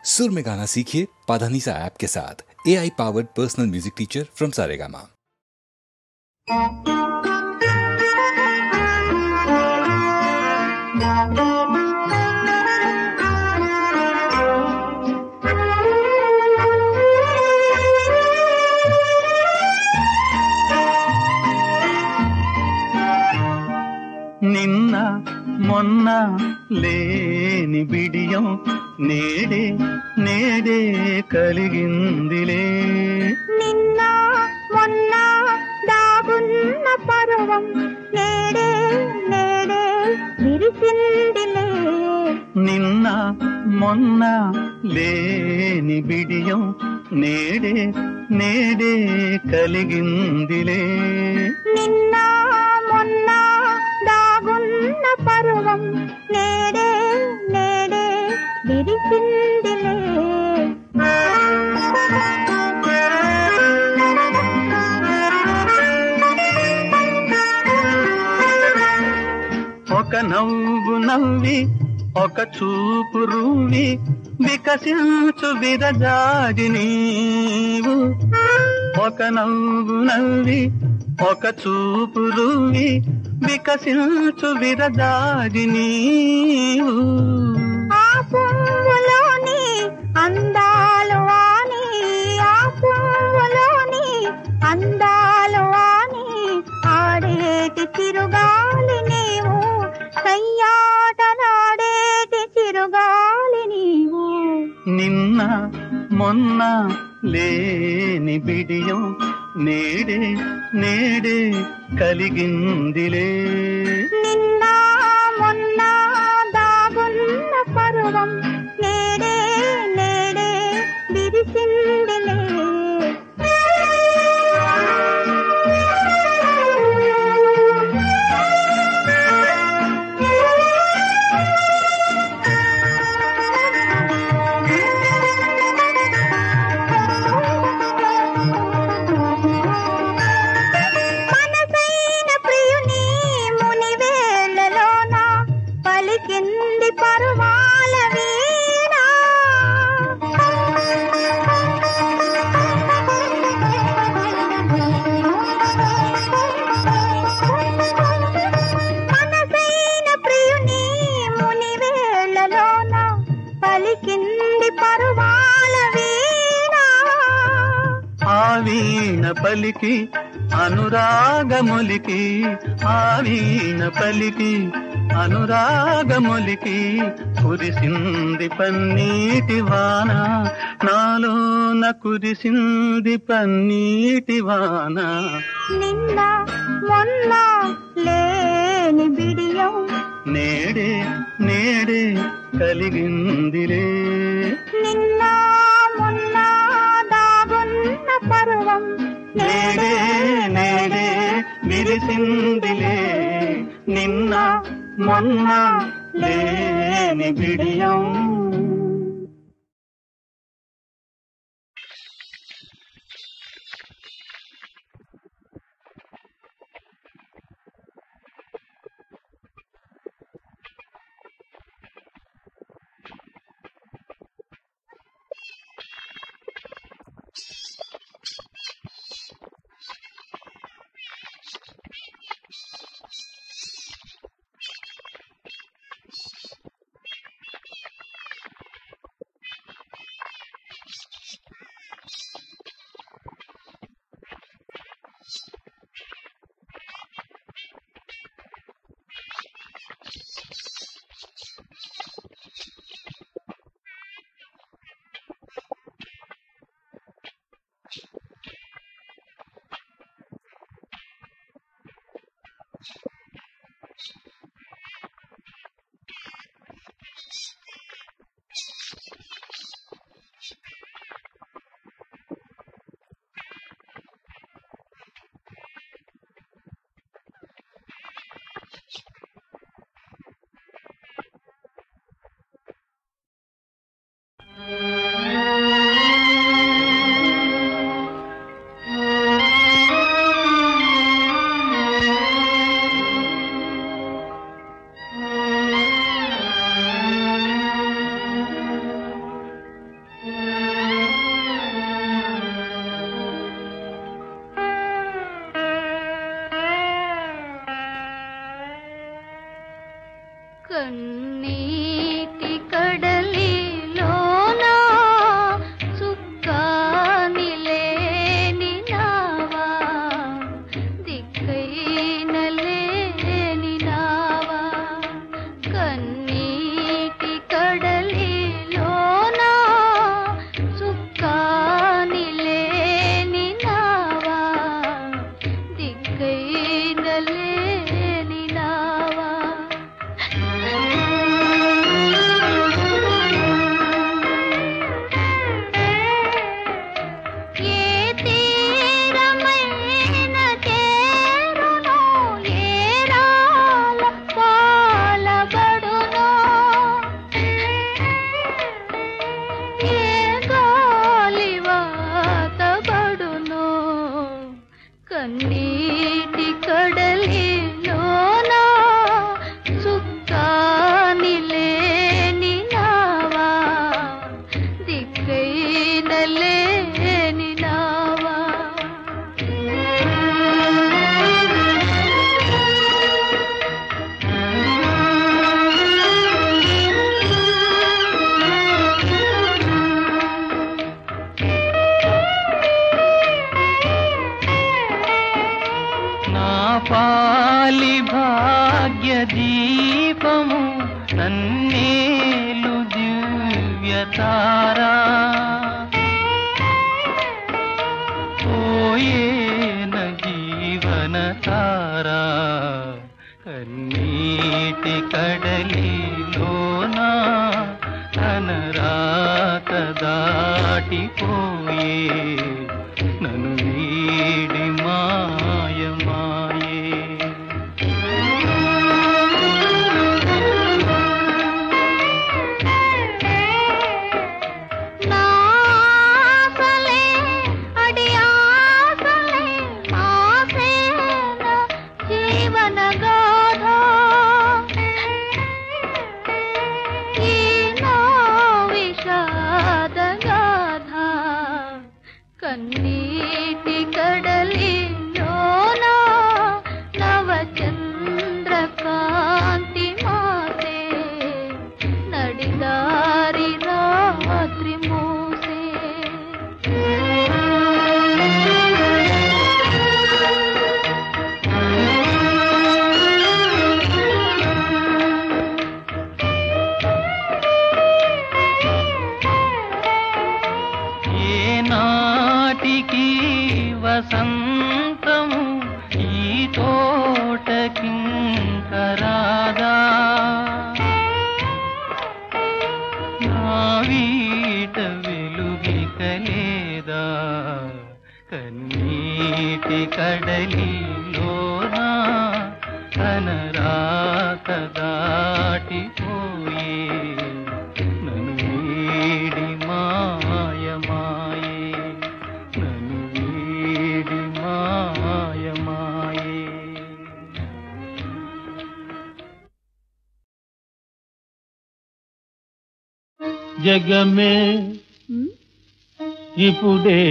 सुर में गाना सीखिए पाधानीसा ऐप के साथ। AI powered personal music teacher from Saregama. నిన్న మొన్న లేని బిడియం నేడే నేడే కలిగిందిలే. నిన్న మొన్న దాగున్న పర్వం నేడే నేడే విరిసిందిలే. నిన్న మొన్న లేని బిడియం నేడే నేడే కలిగిందిలే. నిన్న మొన్న దాగున్న పర్వం నేడే నేడే విరిసిందిలే. ఒక నవ్వు నవ్వి ఒక చూపు రూవి వికసించు విరజాడి నీవు. ఒక నవ్వు నవ్వి ఒక చూపు రూవి వికసించు విరజాడి నీవు. ఆ పువ్వులోని అందాలు వాణి, ఆ పువ్వులోని అందాలు వాణి, ఆడేటి చిరుగాలి నీవు, కయ్యాటలాడేటి చిరుగాలి నీవు. నిన్న మొన్న లేని బిడియం నేడే నేడే కలిగిందిలే. నిన్న మొన్న దాగున్న పర్వం నేడే నేడే విరిసిందిలే. పలికింది పరువాల వీణ, మనసైన ప్రియుని ముని వేళలోన పలికింది పరువాల వీణ. ఆ వీణ పలికి అనురాగములికి, ఆ వీణ పలికి అనురాగములికి, కురిసింది పన్నీటి వాన నాలోన, కురిసింది పన్నీటి వాన. నిన్న మొన్న లేని బిడియం నేడే నేడే కలిగిందిలే. నిన్న మొన్న దాగున్న పర్వం నేడే నేడే విరిసిందిలే. నిన్న మొన్న లేని బిడియం. కన్నీటి కడలిలోనా సుక్కాని లేని నావా దిక్కైన లేని నావా పాలి భాగ్య దీపము నన్నేలు దివ్య తారా పోయేన జీవన తారా కన్నీటి కడలిలోనా తనరాత దాటిపోయే నన్ను వీడి మాయమాయే కన్నీటి కడలిలోనా నవచంద్రకాంతి మాసే నడిదారి రాత్రి మూసే వసంతము ఈ తోటకింకరాదా నా వీట వెలుగికలేదా కన్నీటి కడలిలోనా తనరాత దాటిపోయే నన్ను వీడి మాయమాయే జగమే ఇప్పుడే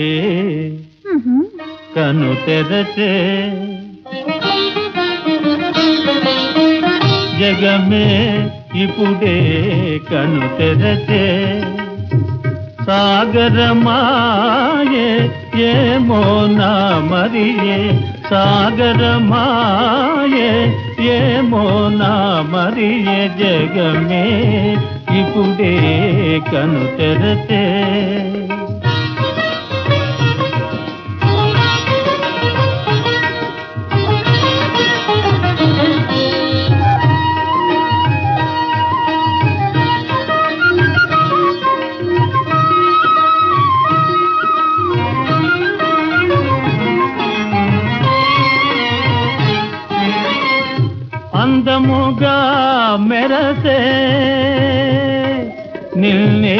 కను తెరచే జగమే ఇప్పుడే కను తెరచే సాగరమాయే ఏమో నా మరియే సాగరమాయే ఏమో నా మరియే జగమే ఇప్పుడే కను తెరచే అందముగా మెరసే నిన్నే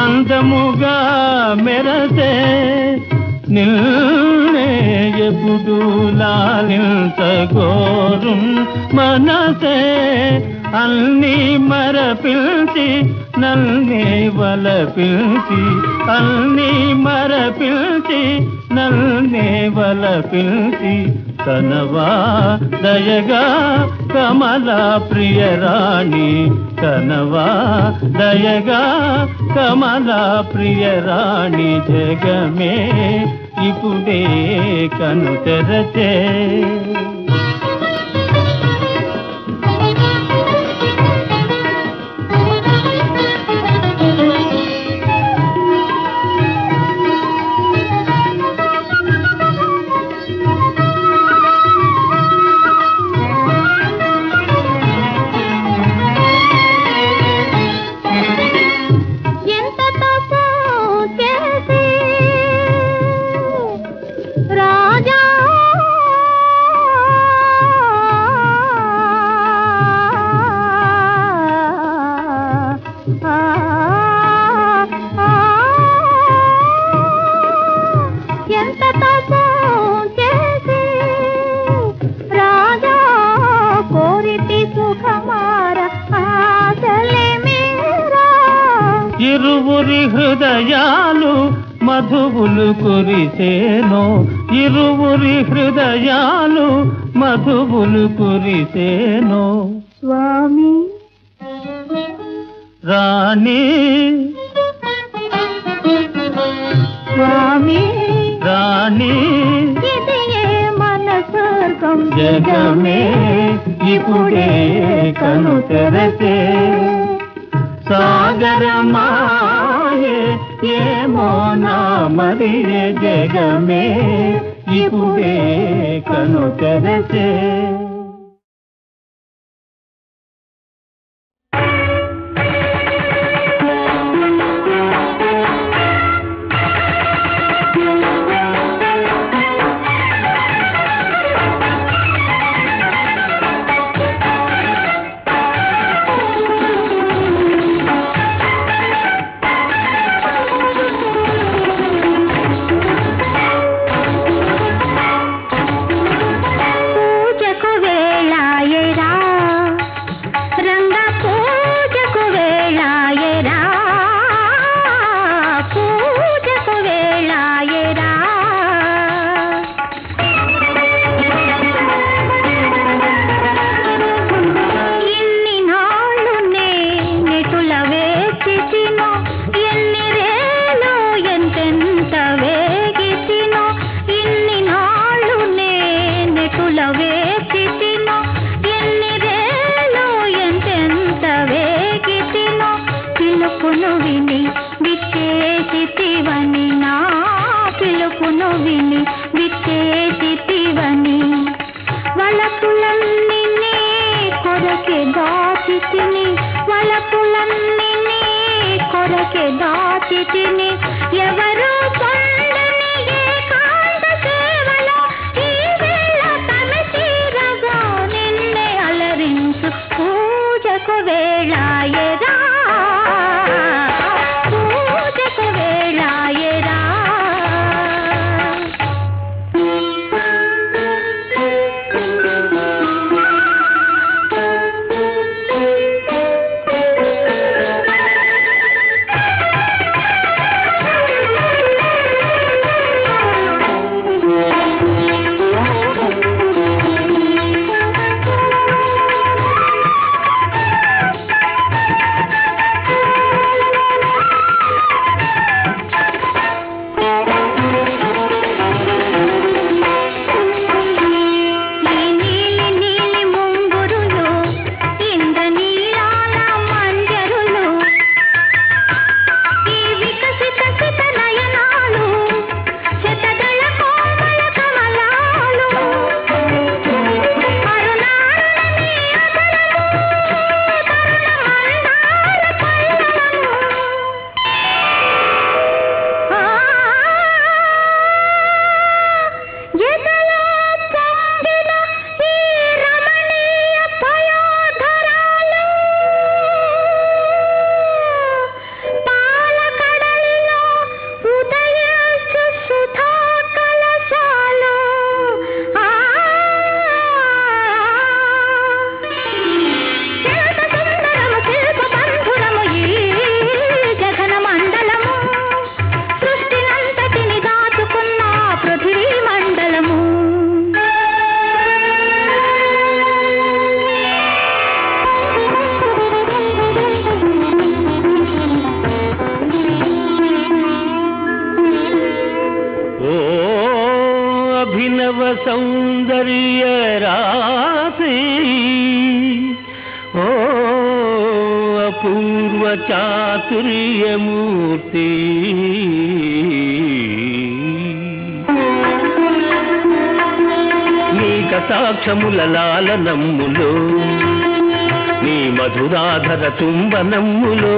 అందముగా మెరసే నిన్నే ఎప్పుడు లాలించగోరు మనసే అన్ని మరపిల్చి నన్నే వలపిల్చి అన్ని మరపిల్చి నన్నే వలపిల్చి కనవా దయగా కమలా ప్రియరాణి కనవా దయగా కమలా ప్రియరాణి జగమే ఇప్పుడే కను తెరచే రాజా హృదయాలు మధువులు కురిసేనో ఇరువురి హృదయాలు మధువులు కురిసేనో స్వామి రాణి స్వామి రాణి ఇదియే మన స్వర్గం జగమే ఇప్పుడే కను తెరచే సాగరమాయే ఏమో నా మరియే జగమే ఇప్పుడే కను తెరచే సౌందర్య రాశి ఓ అపూర్వ చాతుర్యమూర్తి నీ కటాక్షముల లాలనమ్ములో నీ మధురాధర చుంబనమ్ములో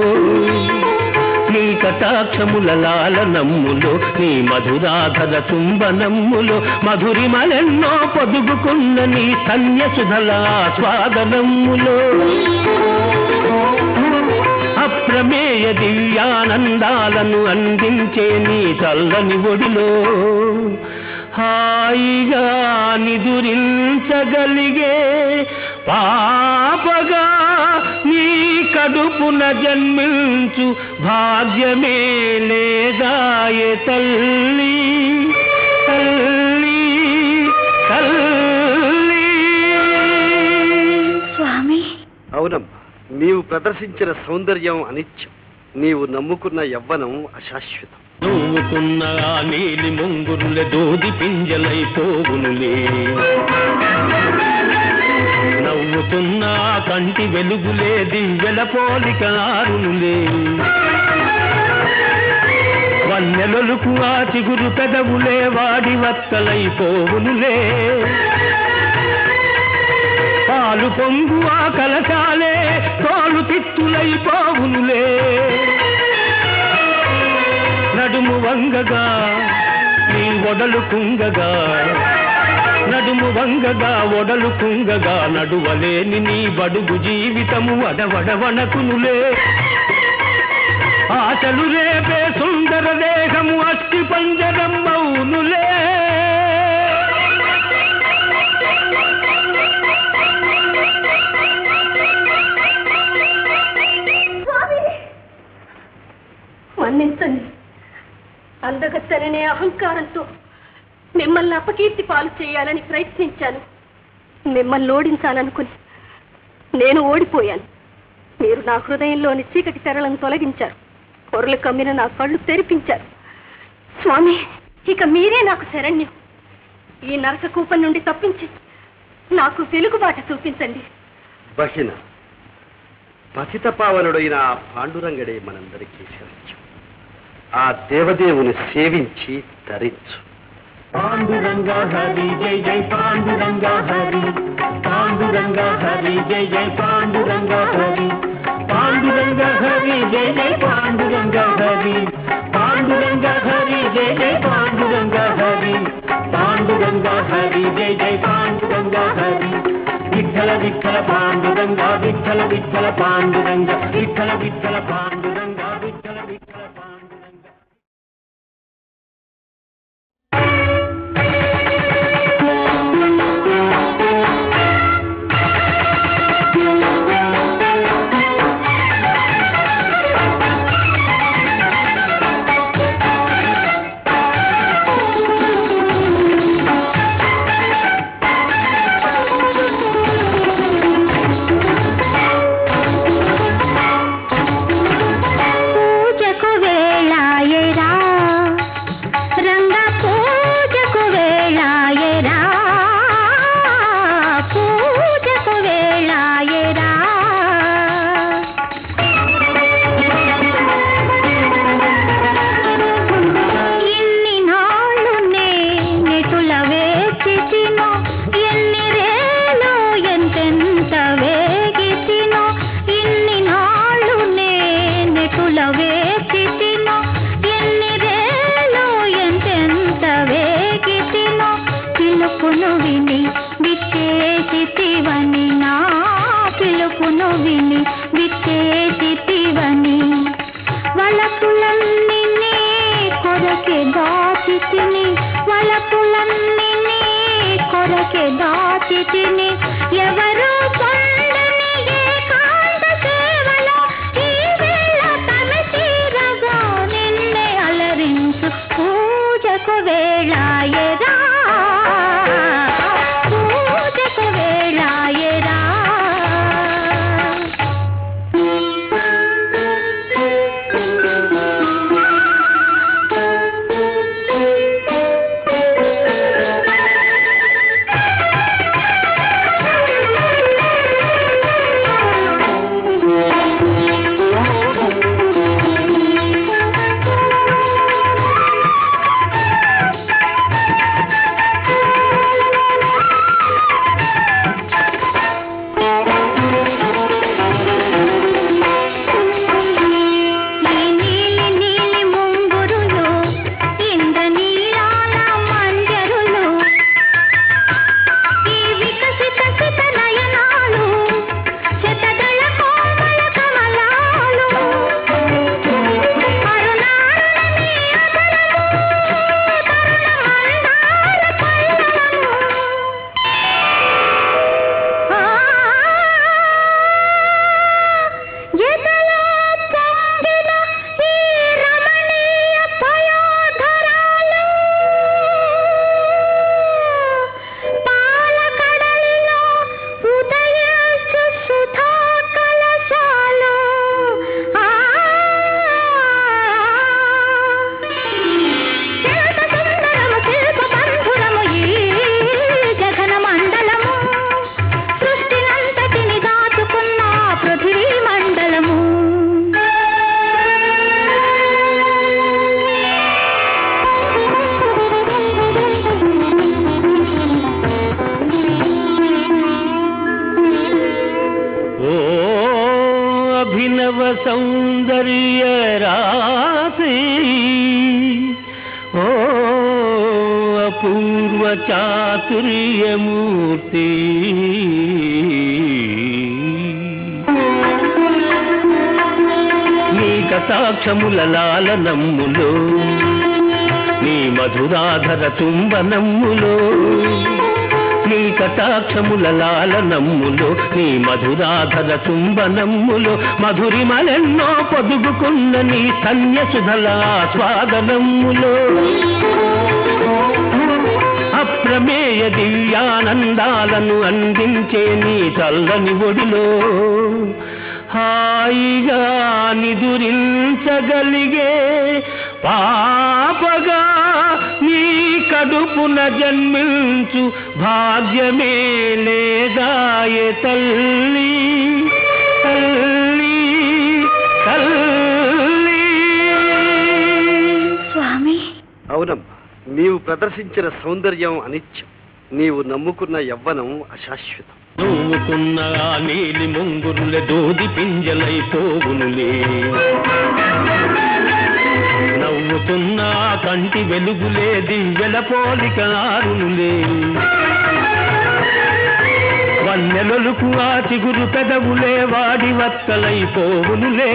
నీ కటాక్షముల లాలనమ్ములో నీ మధురాధర చుంబనమ్ములో మధురిమలెన్నో పొదుగుకున్న నీ సన్యసుధల స్వాదనమ్ములో అప్రమేయ దివ్యానందాలను అందించే నీ చల్లని ఒడిలో హాయిగా నిదురించగలిగే పాపగా నీ కడుపున జన్మించు భాగ్యమే లేదాయే తల్లి తల్లి తల్లి. స్వామి, అవునమ్మా, నీవు ప్రదర్శించిన సౌందర్యం అనిత్యం, నీవు నమ్ముకున్న యవ్వనం అశాశ్వతం. నవ్వుకున్న ఆ నీలి ముంగురులే దూది పింజలైపోవునులే, నవ్వుతున్న కంటి వెలుగులే దివ్యల పోలిక ఆరునులే, వన్నెలొలుకు ఆ చిగురు పెదవులే వాడి వత్తలైపోవునులే, పాలు పొంగు ఆ కలశాలే తోలు తిత్తులైపోవునులే, నడుము వంగగా నీ ఒడలు కుంగగా, నడుము వంగగా ఒడలు కుంగగా, నడువలేని నీ బడుగు జీవితము అడవడవనకునులే, ఆశలు రేపే సుందర దేహము అస్థి పంజరం మౌనులే. మన్నించండి, అందగత్తెననే అహంకారంతో మిమ్మల్ని అపకీర్తి పాలు చేయాలని ప్రయత్నించాను. మిమ్మల్ని ఓడించాలనుకుని నేను ఓడిపోయాను. మీరు నా హృదయంలోని చీకటి తెరలను తొలగించారు, పొరలు కమ్మిన నా కళ్ళు తెరిపించారు. స్వామి, ఇక మీరే నాకు శరణ్యం. ఈ నరక కూపం నుండి తప్పించి నాకు వెలుగుబాట చూపించండి. బహిన పతిత పావనుడైన ఆ పాండురంగడే మనందరికీ శరణ్యం. ఆ దేవదేవుని సేవించి ధరించు. పాండురంగ హరి జై జై పాండురంగ హరి, పాండురంగ హరి జై జై పాండురంగ హరి, పాండురంగ హరి జై జై పాండురంగ హరి, పాండురంగ హరి జై జై పాండురంగ హరి, పాండురంగ హరి జై జై పాండురంగ హరి. విఠల విఠల పాండురంగ, విఠల విఠల పాండురంగ, విఠల విఠల పాండురంగ, విఠల విఠల పాండురంగ. చాతుర్యమూర్తి నీ కటాక్షముల లాలనమ్ములో నీ మధురాధర చుంబనమ్ములో నీ కటాక్షముల లాలనమ్ములో నీ మధురాధర చుంబనమ్ములో మధురిమలెన్నో పొదుగుకున్న నీ సన్యసుధల స్వాదనమ్ములో అప్రమేయ దివ్యానందాలను అందించే నీ చల్లని ఒడిలో హాయిగా నిదురించగలిగే పాపగా నీ కడుపున జన్మించు భాగ్యమే లేదాయే తల్లి తల్లి తల్లి. స్వామి, అవునమ్మా, నీవు ప్రదర్శించిన సౌందర్యం అనిత్యం, నీవు నమ్ముకున్న యవ్వనం అశాశ్వతం. నవ్వుకున్న నీలి ముంగురులే దూది పింజలైపోవునులే నవ్వుతున్న కంటి వెలుగులే దివ్యల పోలిక ఆరునులే వన్నెలొలుకు ఆ చిగురు పెదవులే వాడి వత్తలైపోవునులే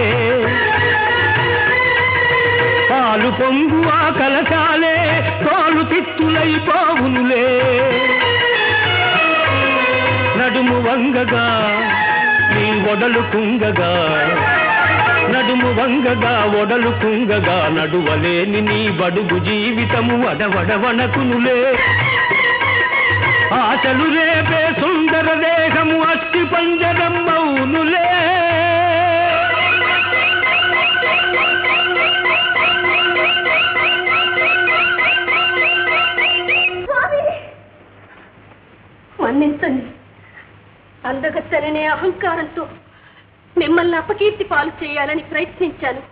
పాలు పొంగు ఆ కలశాలే తోలు తిత్తులైపోవునులే నడుము వంగగా నీ ఒడలు కుంగగా నడుము వంగగా ఒడలు కుంగగా నడువలేని నీ బడుగు జీవితము అడవడవనకునులే ఆశలు రేపే సుందర దేహము అస్థి పంజరం మౌనులే మన్నించండి. అందగత్తెననే అహంకారంతో మిమ్మల్ని అపకీర్తి పాలు చేయాలని ప్రయత్నించాను.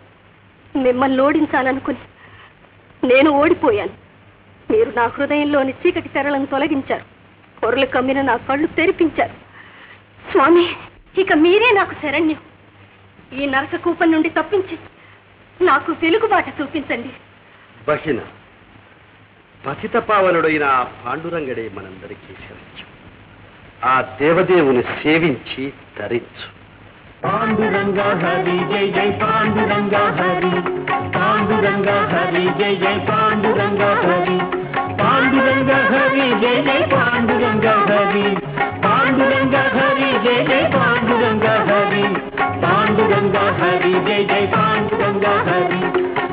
మిమ్మల్ని ఓడించాలనుకుని నేను ఓడిపోయాను. మీరు నా హృదయంలోని చీకటి తెరలను తొలగించారు. పొరలు కమ్మిన నా కళ్ళు తెరిపించారు. స్వామి, ఇక మీరే నాకు శరణ్యం. ఈ నరకకూపం నుండి తప్పించి నాకు వెలుగుబాట చూపించండి. బహిన పతిత పావనుడైన ఆ పాండురంగడే మనందరికీ శరణ్యం. ఆ దేవదేవుని సేవించి తరించు. పాండురంగ హరి జై జై పాండురంగ హరి పాండురంగ హరి జై జై పాండురంగ హరి పాండురంగ హరి జై జై పాండురంగ హరి పాండురంగ హరి జై జై పాండురంగ హరి పాండురంగ హరి జై జై పాండురంగ హరి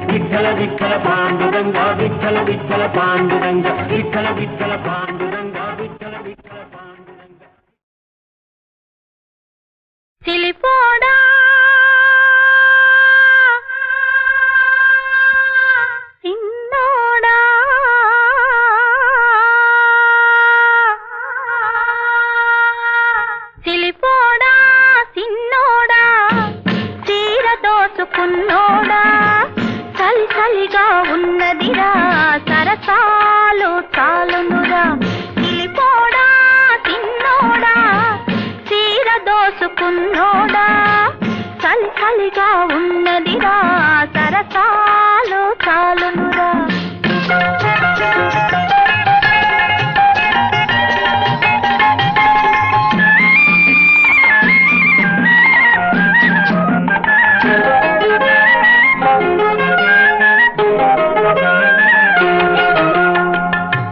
విఠల విఠల పాండురంగ విఠల విఠల పాండురంగ విఠల విఠల పాండురంగ విఠల విఠల పాండురంగ. చిలిపోడా సిన్నోడా చిలిపోడా సిన్నోడా చీర దోసుకున్నోడా చలి చలిగా ఉన్నదిరా సరసాలు చాలునురా చిలిపోడా సిన్నోడా చీర దోసుకున్నోడా చలి చలిగా ఉన్నదిరా సరసాలు చాలునురా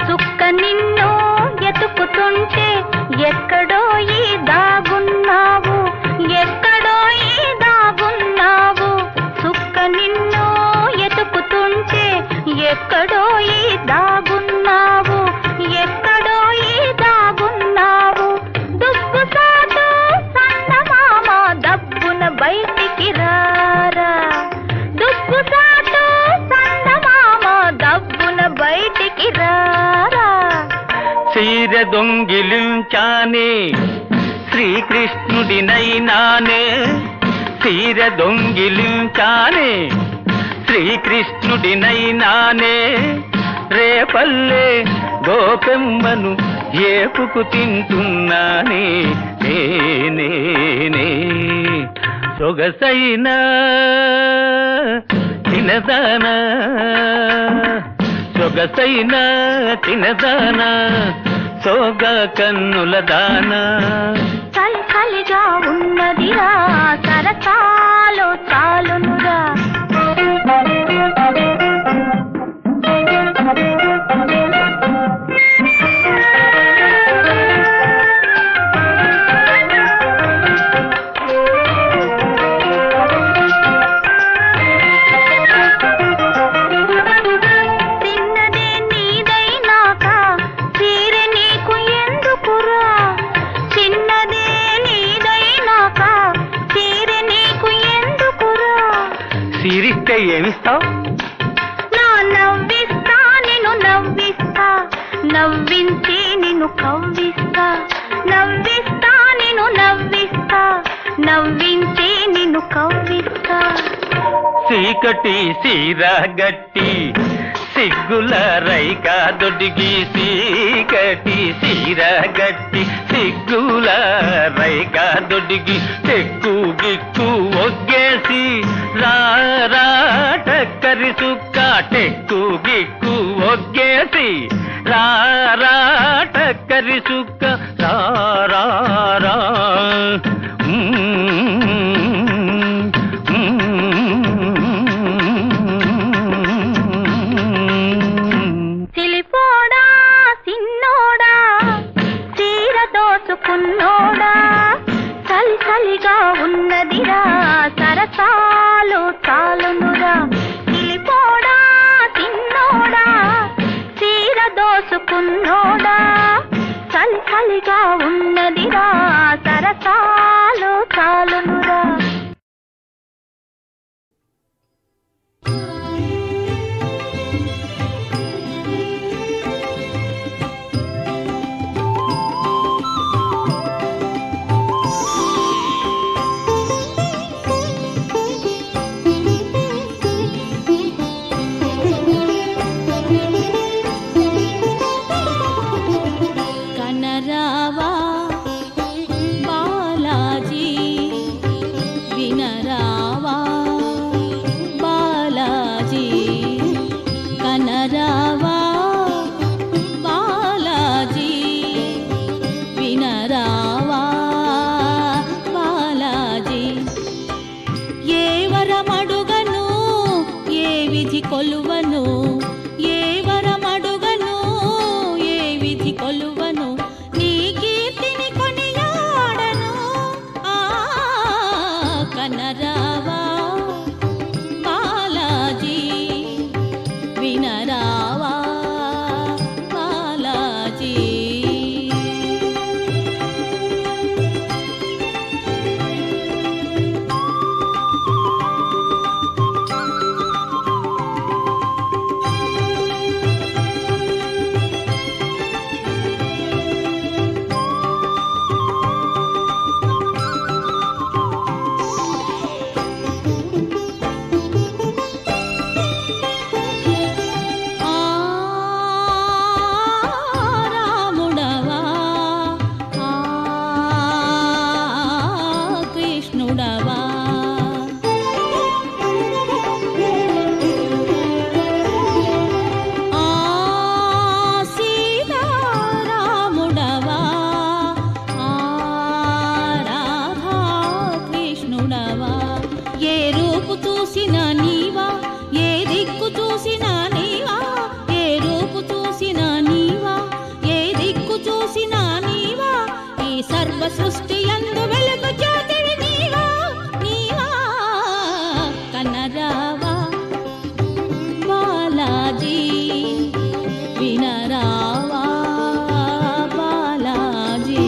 చుక్క నిన్ను ఎతుకుతుంటే ఎక్కడో ఈ దాగున్నావు ఎక్కడో ఈ దాగున్నావు చుక్క నిన్ను ఎతుకుతుంటే ఎక్కడో ఈ దాగున్నావు ఎక్కడో ఈ దాగున్నావు దుబ్బు సాటు సన్నమామ దబ్బున బయటికి రారా దుబ్బు సాటు సన్నమామ దబ్బున బయటికి రారా చీర దొంగిలించానే శ్రీకృష్ణుడినైనానే చీర దొంగిలించానే శ్రీకృష్ణుడినైనానే రేపల్లే గోపెమ్మను ఏపుకు తింటున్నానే నేనే సొగసైనా తినదానా సొగసైన తినదానా సోగా కన్నుల దానా చలి చలిగా ఉన్నదిరా సరసాలో చాలునురా తీరిస్తే ఏమిస్తావు నా నవ్విస్తా నిన్ను నవ్విస్తా నవ్వించి నిన్ను కవ్విస్తా నవ్విస్తా నిన్ను నవ్విస్తా నవ్వించి నిన్ను కవ్విస్తా చీకటి సీరా గట్టి సిగ్గుల రైకా దొడిగి చీకటి సీరా గట్టి సిగ్గుల రైకా దొడిగి తెక్కు గిక్కు ఒగ్గేసి రారా టక్కరి సుక్క టెక్కు గిక్కు ఒగ్గేసి రారా టక్కరి సుక్క రారా చిలిపోడా సిన్నోడా చీర దోచుకున్నోడా చలి చలిగా ఉన్నదిరా సరసాలు చాలునురా చిలిపోడా సిన్నోడా చీర దోచుకున్నోడా చలి చలిగా ఉన్నదిరా సరసాలు చాలునురా కనరావా బాలాజీ వినరావా బాలాజీ కనరావా బాలాజీ వినరావా బాలాజీ ఏ వరమడుగను ఏ విధి కొలువను ఏ వరమడుగను ఏ విధి కొలువను నీ కీర్తిని కొనియాడను కనరావా బాలాజీ వినరావా బాలాజీ రాముడవా కృష్ణుడవా సీతారాముడవా రాధా కృష్ణుడవా ఏ రూపు చూసినా నీవా ఏ దిక్కు చూసినా నీవా ఏ రూపు చూసినా నీవా ఏ దిక్కు చూసినా నీవా ఈ సర్వ సృష్టి యందు వెలుగు జ్యోతివి నీవా నీవా కనరావా బాలాజీ వినరావా బాలాజీ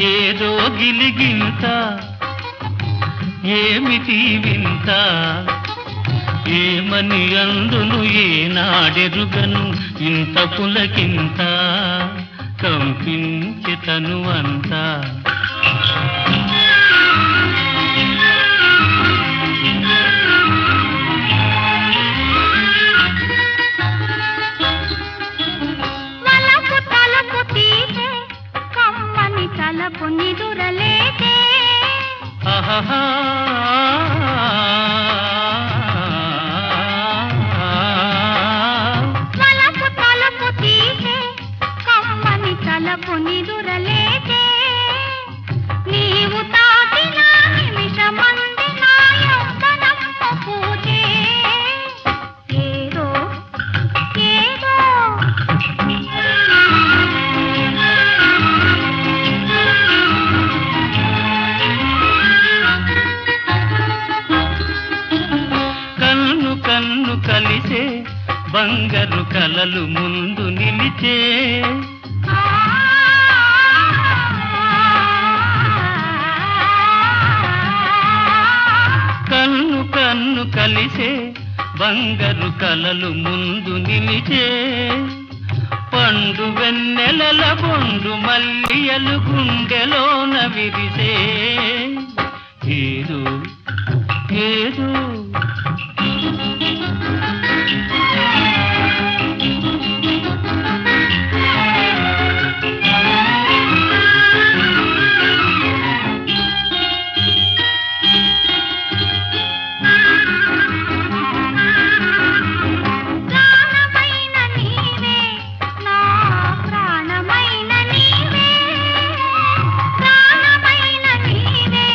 ఏదో గిలిగింత ఏమిటి వింత ఏమని అందును ఏనాడెరుగను ఇంత పులకింత కంపించి తను అంతా నిదురలేదే వలపు తలుపు తీసే కమ్మని తలపు నిదురలేదే నీవు తాకిన నిమిషమంది నా యవ్వనము పూజే ఏదో ఏదో కన్ను కలిసే బంగారు కలలు ముందు నిలిచే కన్ను కలిసే బంగారు కలలు ముందు నిలిచే పండు వెన్నెలల బొండు మల్లియలు గుండెలోన విరిసే ఏదో ఏదో ప్రాణమైన నీవే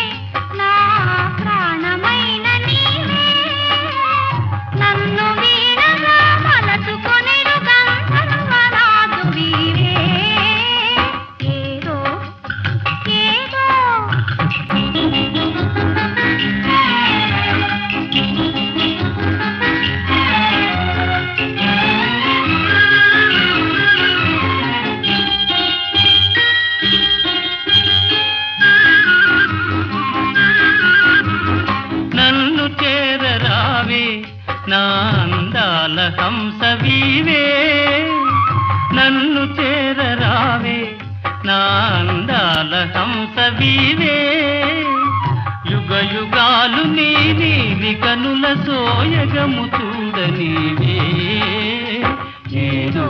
హంసవీవే నన్ను చేరరావే నా అందాల హంసవీవే యుగ యుగాలు నీవి కనుల సోయగము చూడనీవే ఏదో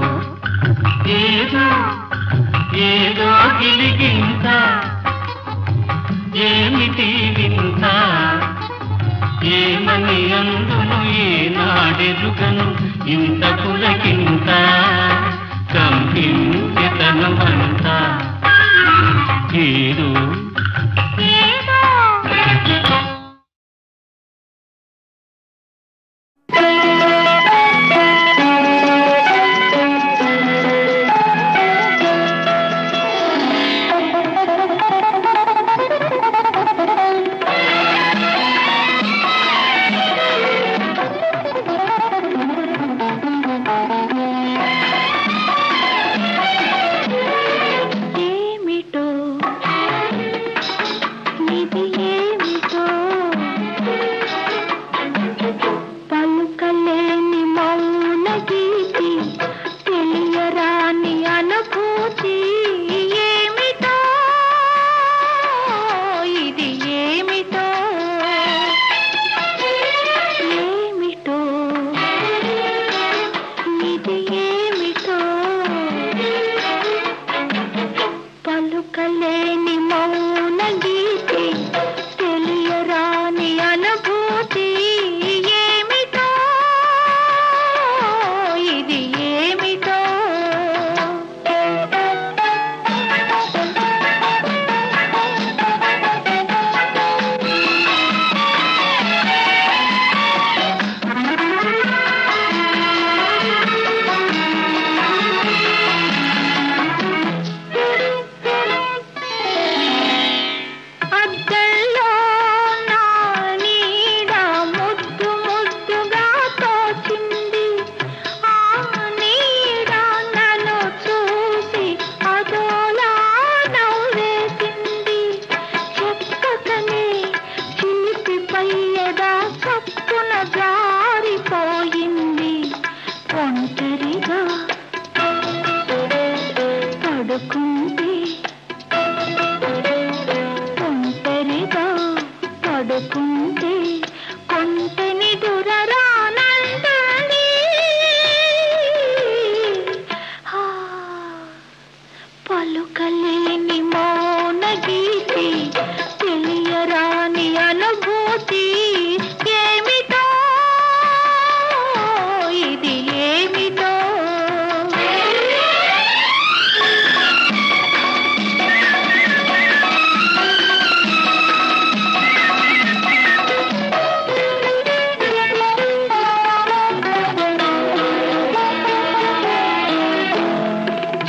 ఏదో ఏదో గిలిగింత ఏమిటి వింత ఏమని అందును ఏనాడెరుగను ఇంత పులకింత కంపించెతనమంతా ఏదో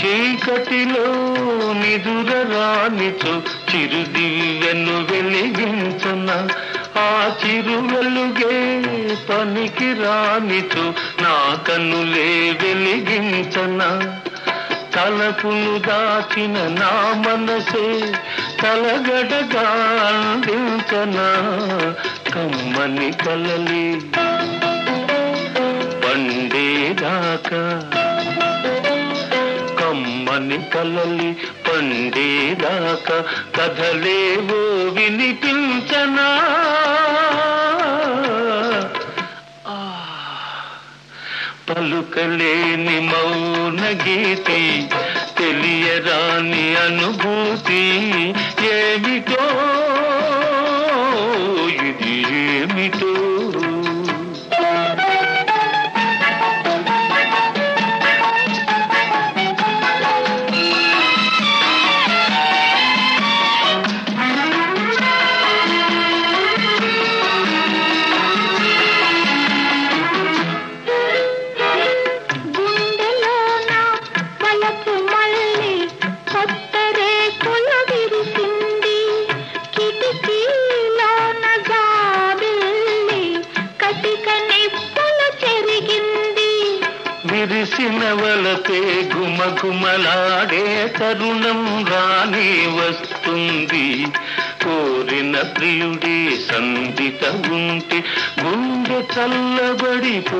చీకటిలో నిదురరానిచో చిరుదివ్యను వెలిగించన ఆ చిరు వెలుగే పనికి రానిచో నా కన్నులే వెలిగించన తలపును దాచిన నా మనసే తలగడగా అందించన కమ్మని కలలి పండేదాకా కమ్మని కలలి పండేదాకా కథలేవో వినిపించనా పలుకలేని మౌన గీతి తెలియరాని అనుభూతి ఏమిటో ఇది ఏమిటో విరిసినవలపే గుమగుమలాడే తరుణం రాని వస్తుంది కోరి కోరిన ప్రియుడే సందిట ఉంటే గుండె చల్లబడిపోతుంది